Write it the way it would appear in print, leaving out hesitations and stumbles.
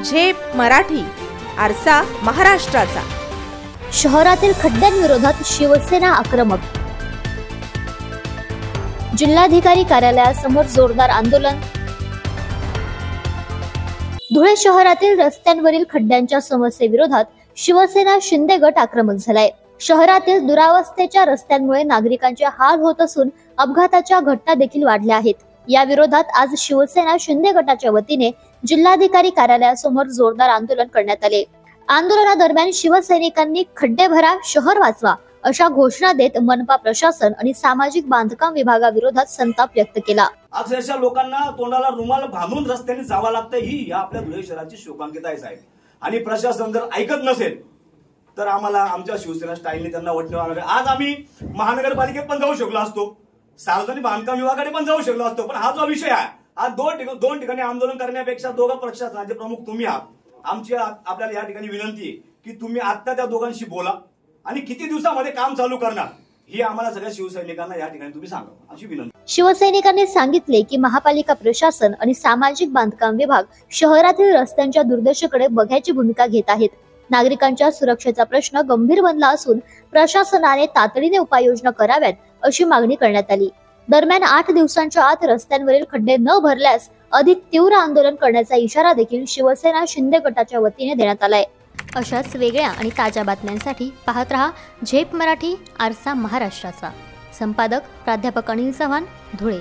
झेप मराठी, आरसा महाराष्ट्राचा। शहरातील खड्ड्यांविरोधात शिवसेना आक्रमक। जिल्हाधिकारी कार्यालयासमोर जोरदार आंदोलन। धुळे शहरातील रस्त्यांवरील खड्ड्यांच्या समस्येविरोधात शिवसेना शिंदे गट आक्रमक झालाय। शहरातील दुरावस्थेच्या रस्त्यांमुळे नागरिकांचे हाल होत असून अपघाताच्या घटना देखील वाढल्या आहेत। या विरोधात आज शिवसेना शिंदे गटाच्या वतीने जिल्हाधिकारी कार्यालयासमोर जोरदार आंदोलन करण्यात आले। आंदोलनादरम्यान शिवसैनिकांनी खड्डे भरा, शहर वाचवा अशा घोषणा देत मनपा प्रशासन आणि सामाजिक बांधकाम विभागाविरोधात संताप व्यक्त केला। अक्षरशः लोकांना तोंडाला रुमाल बांधून रस्त्याने जावं लागतं, ही या आपल्या धुळे शहराची शोकांकित आहे साहेब। आणि प्रशासन जर ऐकत नसेल तर आम्हाला आमच्या शिवसेना स्टाईलने त्यांना वटणीवर आणावे। आज आम्ही महानगरपालिकेत पण जाऊ शकलो असतो, सार्वजनिक बांधकाम विभागाकडे पण जाऊ शकलो असतो, पण हा जो विषय आहे, आज दोन ठिकाणी आंदोलन करण्यापेक्षा दोघं प्रशासनाचे प्रमुख तुम्ही आहात। आमची आपल्याला या ठिकाणी विनंती आहे की तुम्ही आता त्या दोघांशी बोला आणि किती दिवसामध्ये काम चालू करणार ही आम्हाला सगळ्या शिवसैनिकांना या ठिकाणी तुम्ही सांगा अशी विनंती। शिवसैनिकांनी सांगितले की महापालिका प्रशासन आणि सामाजिक बांधकाम विभाग शहरातील रस्त्यांच्या दुर्दशेकडे बघायची भूमिका घेत आहेत। नागरिकांच्या सुरक्षेचा प्रश्न गंभीर बनला असून प्रशासनाने तातडीने उपाययोजना कराव्यात अशी मागणी करण्यात आली। दरम्यान 8 दिवसांच्या आत रस्त्यांवरील खड्डे न भरल्यास अधिक तीव्र आंदोलन करण्याचा इशारा देखील शिवसेना शिंदे गटाच्या वतीने देण्यात आलाय। अशाच वेगळ्या आणि ताज्या बातम्यांसाठी पाहत रहा झेप मराठी, आरसा महाराष्ट्राचा। संपादक प्राध्यापक अनिल चव्हाण, धुळे।